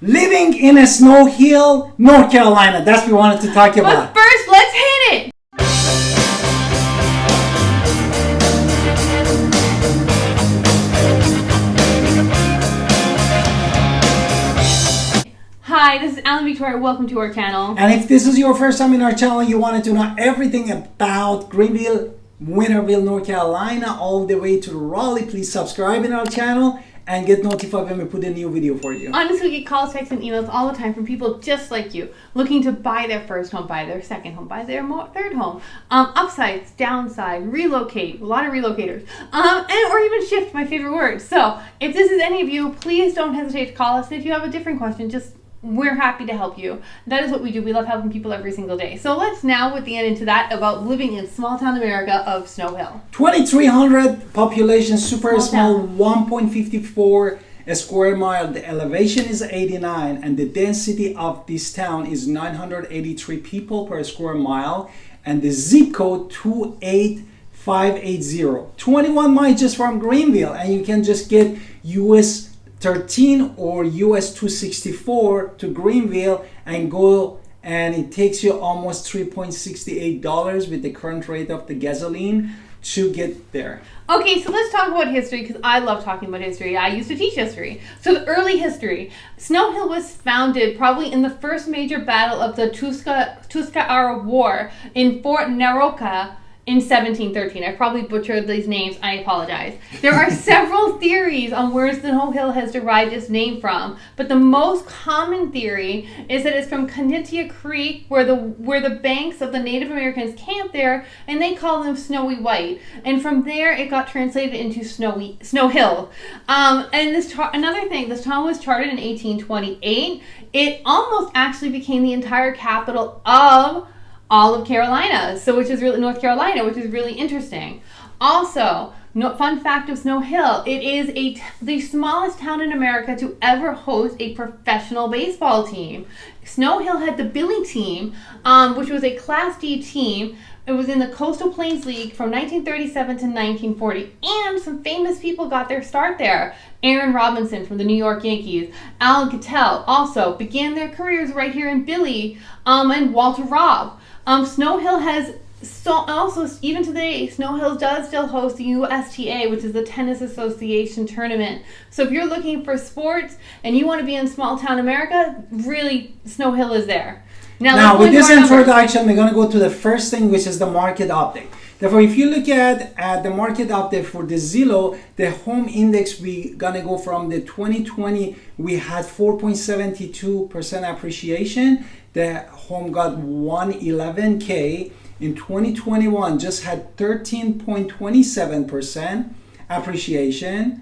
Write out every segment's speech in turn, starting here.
Living in a snow hill, North Carolina. That's what we wanted to talk about. But first, let's hit it. Hi, this is Alan Victoria. Welcome to our channel. And if this is your first time in our channel, you wanted to know everything about Greenville, Winterville, North Carolina, all the way to Raleigh, please subscribe in our channel and get notified when we put a new video for you. Honestly, we get calls, texts, and emails all the time from people just like you, looking to buy their first home, buy their second home, buy their third home, upsides, downside, relocate, a lot of relocators, or even shift, my favorite word. So if this is any of you, please don't hesitate to call us. If you have a different question, we're happy to help you. That is what we do. We love helping people every single day. So let's now get into that about living in small town America of Snow Hill. 2,300 population, super small 1.54 a square mile. The elevation is 89 and the density of this town is 983 people per square mile and the zip code 28580. 21 miles just from Greenville, and you can just get US 13 or US 264 to Greenville and go, and it takes you almost $3.68 with the current rate of the gasoline to get there. Okay, so let's talk about history, because I love talking about history. I used to teach history. So the early history. Snow Hill was founded probably in the first major battle of the Tuskara War in Fort Naroka in 1713. I probably butchered these names. I apologize. There are several theories on where Snow Hill has derived its name from, but the most common theory is that it's from Consultation Creek, where the banks of the Native Americans camped there, and they call them Snowy White. And from there, it got translated into Snow Hill. And another thing, this town was chartered in 1828. It almost actually became the entire capital of all of Carolina, which is really North Carolina, which is really interesting. Also, fun fact of Snow Hill, it is the smallest town in America to ever host a professional baseball team. Snow Hill had the Billy team, which was a Class D team. It was in the Coastal Plains League from 1937 to 1940, and some famous people got their start there. Aaron Robinson from the New York Yankees, Alan Cattell also began their careers right here in Billy, and Walter Robb. Snow Hill has also, even today, Snow Hill does still host the USTA, which is the Tennis Association tournament. So if you're looking for sports and you want to be in small town America, really, Snow Hill is there. Now with this introduction, we're going to go to the first thing, which is the market update. Therefore, if you look at the market update for the Zillow, the home index, we're going to go from the 2020, we had 4.72% appreciation. The home got 111K. In 2021, just had 13.27% appreciation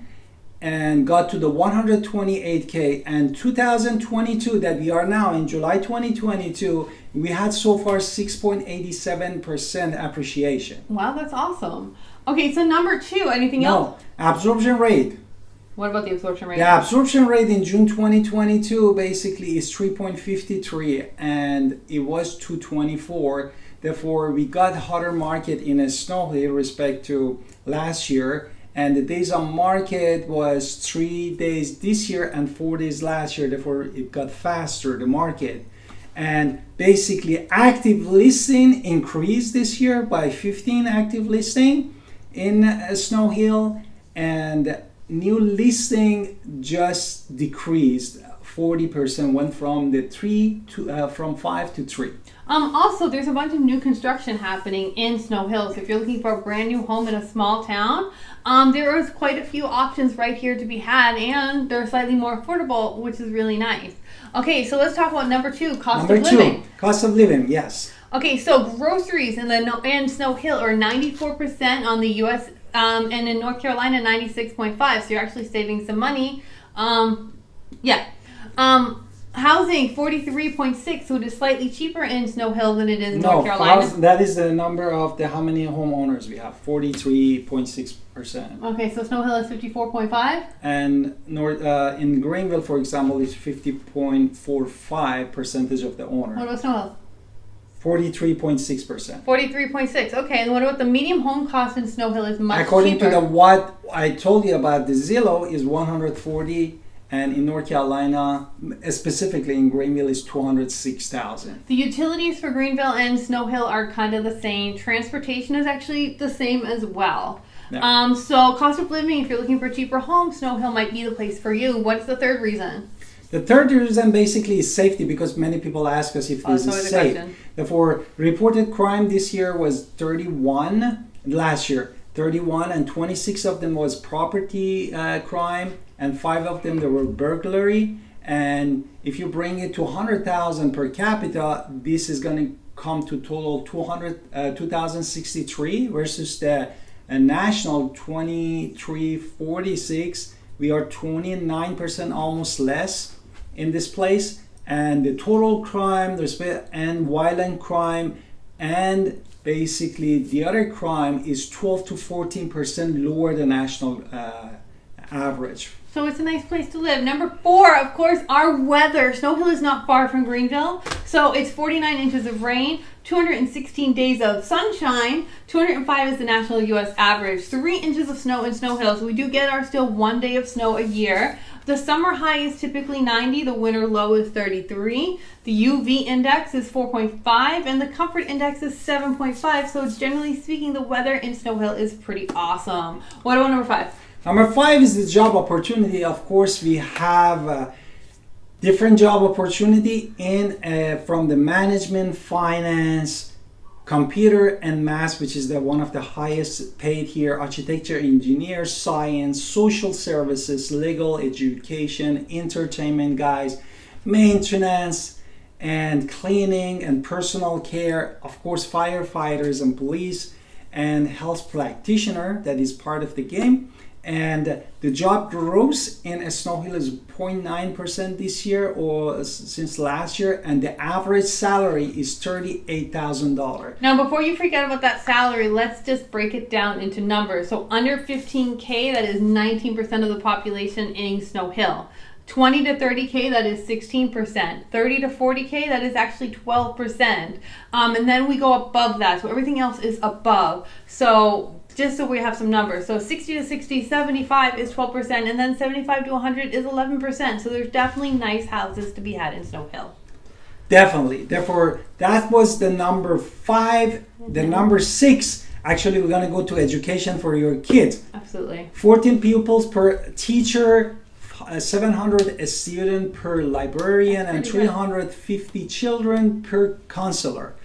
and got to the 128K. And 2022, that we are now in July 2022, we had so far 6.87% appreciation. Wow, that's awesome. Okay, so number two, anything else? Absorption rate. What about the absorption rate? The absorption rate in June 2022 basically is 3.53 and it was 2.24. Therefore, we got hotter market in a Snow Hill respect to last year. And the days on market was 3 days this year and 4 days last year. Therefore, it got faster, the market. And basically, active listing increased this year by 15 active listing in Snow Hill, and new listing just decreased 40%, went from from 5 to 3. Also, there's a bunch of new construction happening in Snow Hill. So if you're looking for a brand new home in a small town, there is quite a few options right here to be had, and they're slightly more affordable, which is really nice. Okay, so let's talk about number two, cost of living. Cost of living, yes. Okay, so groceries in Snow Hill are 94% on the U.S. And in North Carolina, 96.5%. So you're actually saving some money. Housing, 43.6%, so it is slightly cheaper in Snow Hill than it is in North Carolina. That is the number of how many homeowners we have, 43.6%. Okay, so Snow Hill is 54.5%? And in Greenville, for example, is 50.45% of the owner. What about Snow Hill? 43.6%. 43.6%. Okay, and what about the medium home cost in Snow Hill is much According cheaper? to what I told you about, the Zillow is 140 and in North Carolina, specifically in Greenville, is $206,000. The utilities for Greenville and Snow Hill are kind of the same. Transportation is actually the same as well. Yeah. So cost of living, if you're looking for a cheaper home, Snow Hill might be the place for you. What's the third reason? The third reason basically is safety, because many people ask us if this is safe. Therefore, reported crime this year was 31, last year 31, and 26 of them was property crime, and 5 of them there were burglary. And if you bring it to 100,000 per capita, this is going to come to total 2,063 versus the national 2346. We are 29% almost less in this place, and the total crime and violent crime and basically the other crime is 12 to 14% lower than national average. So it's a nice place to live. Number 4, of course, our weather. Snow Hill is not far from Greenville. So it's 49 inches of rain, 216 days of sunshine, 205 is the national U.S. average, 3 inches of snow in Snow Hill. So we do get our still 1 day of snow a year. The summer high is typically 90, the winter low is 33. The UV index is 4.5 and the comfort index is 7.5. So generally speaking, the weather in Snow Hill is pretty awesome. What about number 5? Number 5 is the job opportunity. Of course, we have different job opportunity from the management, finance, computer, and math, which is one of the highest paid here. Architecture, engineer, science, social services, legal, education, entertainment guys, maintenance, and cleaning and personal care. Of course, firefighters and police and health practitioner. That is part of the game. And the job growth in Snow Hill is 0.9% this year or since last year, and the average salary is $38,000. Now, before you freak out about that salary, let's just break it down into numbers. So under 15K, that is 19% of the population in Snow Hill. 20 to 30K, that is 16%. 30 to 40K, that is actually 12%. And then we go above that, so everything else is above. So just so we have some numbers. So 60 to 60, 75 is 12%, and then 75 to 100 is 11%. So there's definitely nice houses to be had in Snow Hill. Definitely. Therefore, that was the number 5. The number 6, actually, we're going to go to education for your kids. Absolutely. 14 pupils per teacher, 700 a student per librarian, and 350 children per counselor.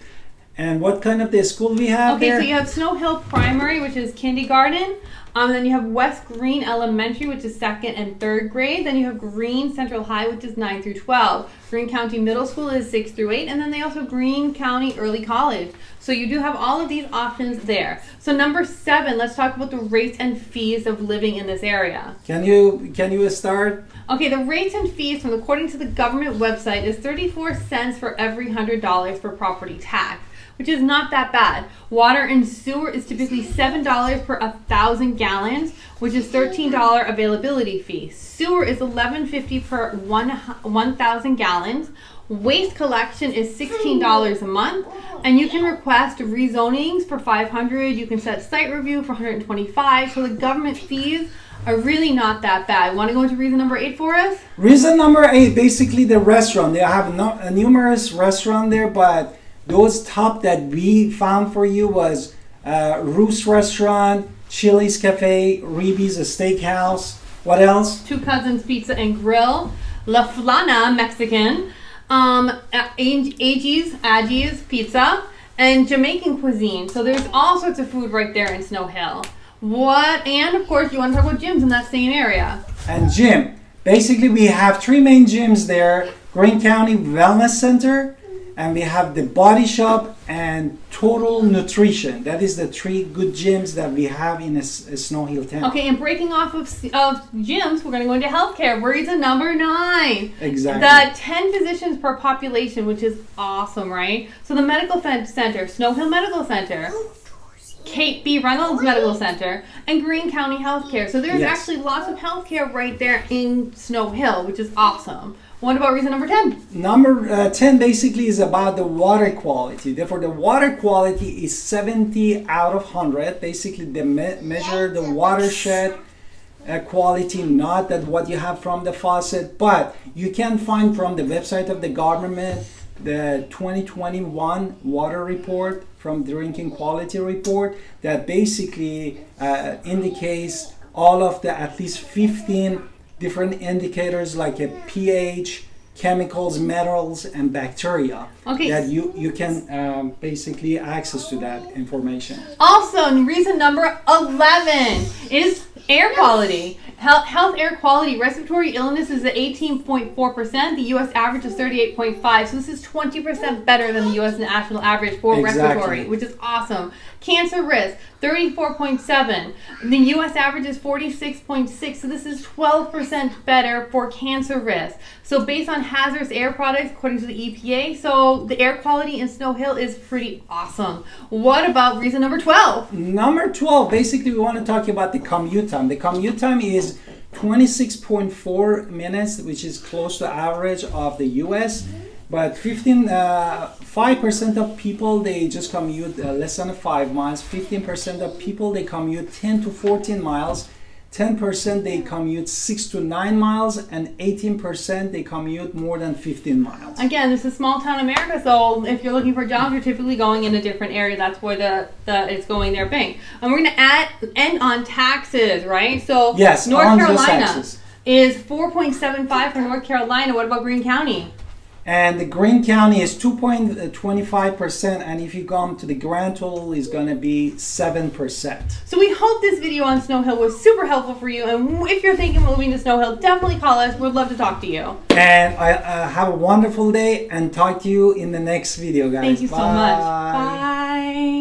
And what kind of the school we have there? Okay, so you have Snow Hill Primary, which is kindergarten. Then you have West Greene Elementary, which is 2nd and 3rd grade. Then you have Greene Central High, which is 9 through 12. Greene County Middle School is 6 through 8. And then they also have Greene County Early College. So you do have all of these options there. So number 7, let's talk about the rates and fees of living in this area. Can you start? Okay, the rates and fees from according to the government website is 34 cents for every $100 for property tax, which is not that bad. Water and sewer is typically $7 per 1,000 gallons, which is $13 availability fee. Sewer is $11.50 per 1,000 gallons. Waste collection is $16 a month, and you can request rezonings for $500. You can set site review for $125. So the government fees are really not that bad. Want to go into reason number 8 for us? Reason number 8, basically the restaurant. They have numerous restaurants there, but those top that we found for you was Roos Restaurant, Chili's Cafe, Reeby's Steakhouse. What else? Two Cousins Pizza and Grill, La Flana Mexican, Aggie's Pizza, and Jamaican cuisine. So there's all sorts of food right there in Snow Hill. And of course, you want to talk about gyms in that same area. And gym. Basically, we have 3 main gyms there. Greene County Wellness Center, and we have the Body Shop and Total Nutrition. That is the 3 good gyms that we have in a Snow Hill town. Okay, and breaking off of gyms, we're going to go into healthcare. Reason number 9. Exactly. The 10 physicians per population, which is awesome, right? So the medical center, Snow Hill Medical Center, Kate B. Reynolds Medical Center, and Greene County Healthcare. So there's actually lots of healthcare right there in Snow Hill, which is awesome. What about reason number 10? Number 10 basically is about the water quality. Therefore, the water quality is 70 out of 100. Basically, they measure the watershed quality, not that what you have from the faucet, but you can find from the website of the government the 2021 water report from drinking quality report that basically indicates all of the at least 15 different indicators like a pH, chemicals, metals, and bacteria that you can basically access to that information. Also, reason number 11 is air quality. Health air quality. Respiratory illness is at 18.4%. The U.S. average is 38.5%. So this is 20% better than the U.S. national average for respiratory, which is awesome. Cancer risk, 34.7%. The U.S. average is 46.6%. So this is 12% better for cancer risk. So based on hazardous air products, according to the EPA, so the air quality in Snow Hill is pretty awesome. What about reason number 12? Number 12, basically we want to talk about the commute time. The commute time is 26.4 minutes, which is close to average of the US. But 5% of people, they just commute less than 5 miles. 15% of people, they commute 10 to 14 miles. 10% they commute 6 to 9 miles, and 18% they commute more than 15 miles. Again, this is small town America, so if you're looking for jobs, you're typically going in a different area. That's where it's going their bank. And we're going to end on taxes, right? So yes, North Carolina is 4.75 for North Carolina. What about Greene County? And the Greene County is 2.25%, and if you come to the grand total, is going to be 7%. So we hope this video on Snow Hill was super helpful for you, and if you're thinking of moving to Snow Hill, definitely call us. We'd love to talk to you. And have a wonderful day, and talk to you in the next video, guys. Thank you so much. Bye.